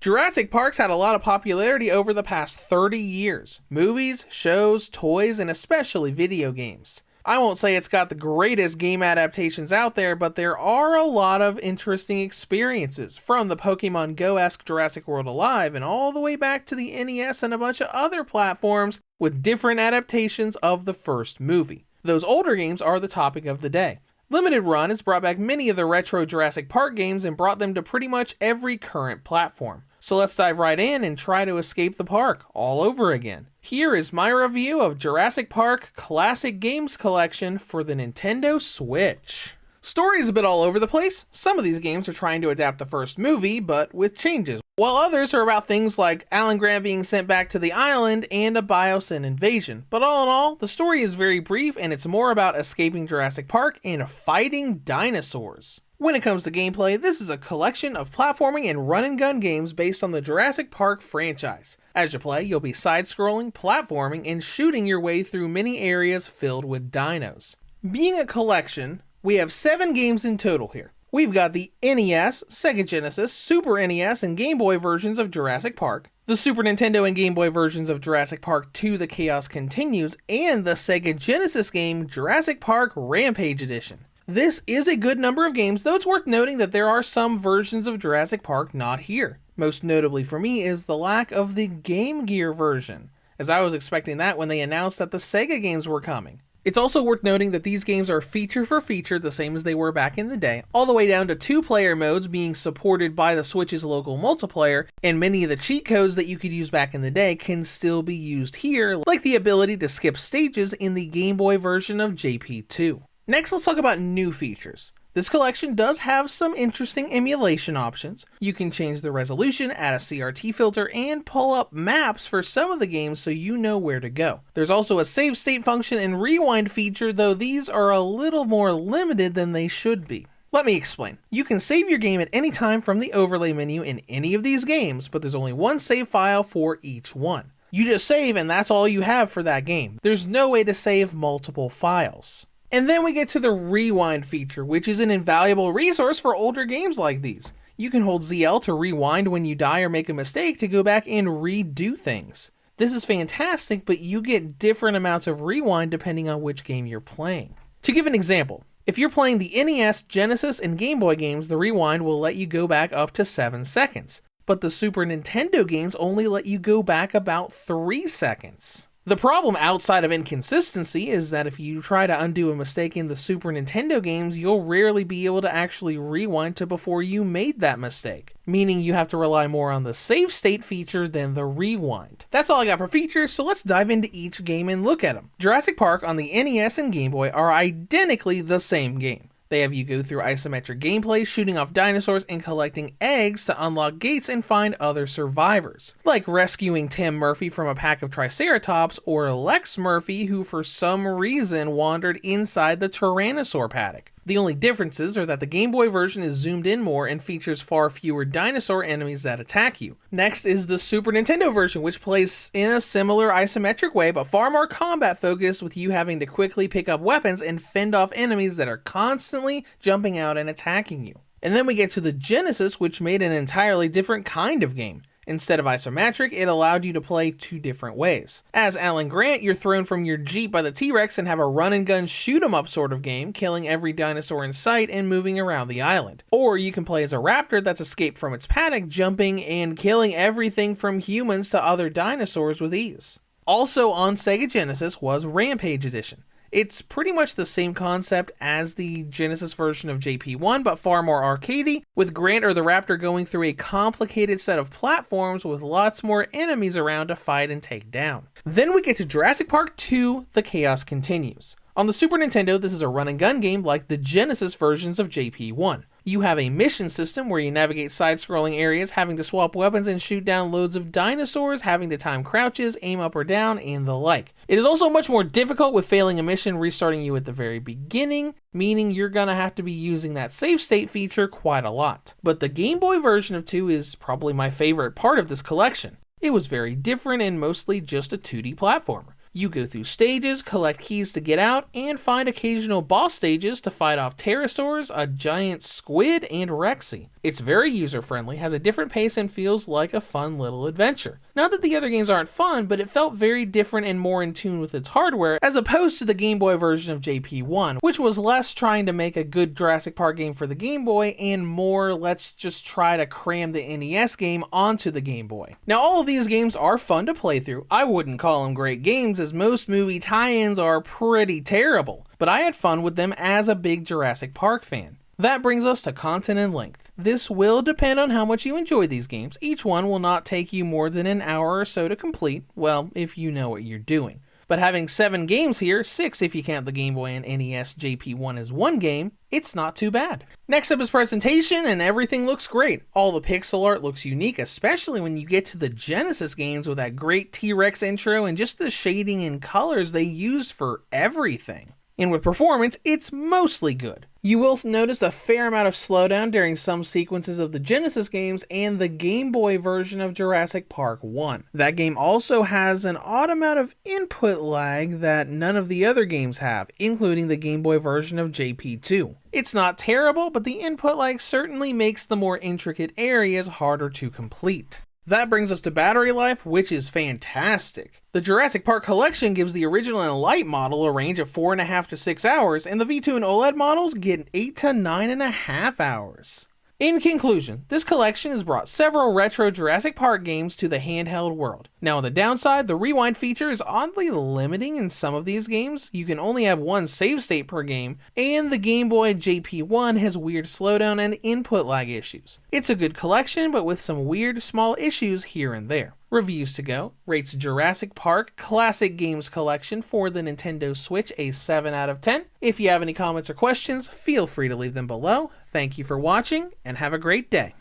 Jurassic Park's had a lot of popularity over the past 30 years. Movies, shows, toys, and especially video games. I won't say it's got the greatest game adaptations out there, but there are a lot of interesting experiences, from the Pokemon Go-esque Jurassic World Alive and all the way back to the NES and a bunch of other platforms with different adaptations of the first movie. Those older games are the topic of the day. Limited Run has brought back many of the retro Jurassic Park games and brought them to pretty much every current platform. So let's dive right in and try to escape the park all over again. Here is my review of Jurassic Park Classic Games Collection for the Nintendo Switch. Story is a bit all over the place. Some of these games are trying to adapt the first movie, but with changes, while others are about things like Alan Grant being sent back to the island and a Biosyn invasion. But all in all, the story is very brief and it's more about escaping Jurassic Park and fighting dinosaurs. When it comes to gameplay, this is a collection of platforming and run-and-gun games based on the Jurassic Park franchise. As you play, you'll be side-scrolling, platforming, and shooting your way through many areas filled with dinos. Being a collection, we have 7 games in total here. We've got the NES, Sega Genesis, Super NES, and Game Boy versions of Jurassic Park, the Super Nintendo and Game Boy versions of Jurassic Park 2: The Chaos Continues, and the Sega Genesis game Jurassic Park Rampage Edition. This is a good number of games, though it's worth noting that there are some versions of Jurassic Park not here. Most notably for me is the lack of the Game Gear version, as I was expecting that when they announced that the Sega games were coming. It's also worth noting that these games are feature for feature the same as they were back in the day, all the way down to 2-player modes being supported by the Switch's local multiplayer, and many of the cheat codes that you could use back in the day can still be used here, like the ability to skip stages in the Game Boy version of JP2. Next, let's talk about new features. This collection does have some interesting emulation options. You can change the resolution, add a CRT filter, and pull up maps for some of the games so you know where to go. There's also a save state function and rewind feature, though these are a little more limited than they should be. Let me explain. You can save your game at any time from the overlay menu in any of these games, but there's only one save file for each one. You just save and that's all you have for that game. There's no way to save multiple files. And then we get to the rewind feature, which is an invaluable resource for older games like these. You can hold ZL to rewind when you die or make a mistake to go back and redo things. This is fantastic, but you get different amounts of rewind depending on which game you're playing. To give an example, if you're playing the NES, Genesis, and Game Boy games, the rewind will let you go back up to 7 seconds. But the Super Nintendo games only let you go back about 3 seconds. The problem outside of inconsistency is that if you try to undo a mistake in the Super Nintendo games, you'll rarely be able to actually rewind to before you made that mistake, meaning you have to rely more on the save state feature than the rewind. That's all I got for features, so let's dive into each game and look at them. Jurassic Park on the NES and Game Boy are identically the same game. They have you go through isometric gameplay, shooting off dinosaurs and collecting eggs to unlock gates and find other survivors, like rescuing Tim Murphy from a pack of Triceratops or Lex Murphy, who for some reason wandered inside the Tyrannosaur paddock. The only differences are that the Game Boy version is zoomed in more and features far fewer dinosaur enemies that attack you. Next is the Super Nintendo version, which plays in a similar isometric way but far more combat focused, with you having to quickly pick up weapons and fend off enemies that are constantly jumping out and attacking you. And then we get to the Genesis, which made an entirely different kind of game. Instead of isometric, it allowed you to play 2 different ways. As Alan Grant, you're thrown from your Jeep by the T-Rex and have a run-and-gun shoot-'em-up sort of game, killing every dinosaur in sight and moving around the island. Or you can play as a raptor that's escaped from its paddock, jumping and killing everything from humans to other dinosaurs with ease. Also on Sega Genesis was Rampage Edition. It's pretty much the same concept as the Genesis version of JP1, but far more arcadey, with Grant or the Raptor going through a complicated set of platforms with lots more enemies around to fight and take down. Then we get to Jurassic Park 2: The Chaos Continues. On the Super Nintendo, this is a run-and-gun game like the Genesis versions of JP1. You have a mission system where you navigate side-scrolling areas, having to swap weapons and shoot down loads of dinosaurs, having to time crouches, aim up or down, and the like. It is also much more difficult, with failing a mission restarting you at the very beginning, meaning you're gonna have to be using that save state feature quite a lot. But the Game Boy version of 2 is probably my favorite part of this collection. It was very different and mostly just a 2D platformer. You go through stages, collect keys to get out, and find occasional boss stages to fight off pterosaurs, a giant squid, and Rexy. It's very user-friendly, has a different pace, and feels like a fun little adventure. Not that the other games aren't fun, but it felt very different and more in tune with its hardware, as opposed to the Game Boy version of JP1, which was less trying to make a good Jurassic Park game for the Game Boy, and more let's just try to cram the NES game onto the Game Boy. Now, all of these games are fun to play through. I wouldn't call them great games, as most movie tie-ins are pretty terrible, but I had fun with them as a big Jurassic Park fan. That brings us to content and length. This will depend on how much you enjoy these games. Each one will not take you more than an hour or so to complete, well, if you know what you're doing. But having 7 games here, 6 if you count the Game Boy and NES JP1 as one game, it's not too bad. Next up is presentation, and everything looks great. All the pixel art looks unique, especially when you get to the Genesis games with that great T-Rex intro and just the shading and colors they use for everything. And with performance, it's mostly good. You will notice a fair amount of slowdown during some sequences of the Genesis games and the Game Boy version of Jurassic Park 1. That game also has an odd amount of input lag that none of the other games have, including the Game Boy version of JP2. It's not terrible, but the input lag certainly makes the more intricate areas harder to complete. That brings us to battery life, which is fantastic. The Jurassic Park collection gives the original and light model a range of 4.5 to 6 hours, and the V2 and OLED models get 8 to 9.5 hours. In conclusion, this collection has brought several retro Jurassic Park games to the handheld world. Now on the downside, the rewind feature is oddly limiting in some of these games. You can only have one save state per game, and the Game Boy JP1 has weird slowdown and input lag issues. It's a good collection, but with some weird small issues here and there. Reviews to go rates Jurassic Park Classic Games Collection for the Nintendo Switch a 7 out of 10. If you have any comments or questions, feel free to leave them below. Thank you for watching, and have a great day.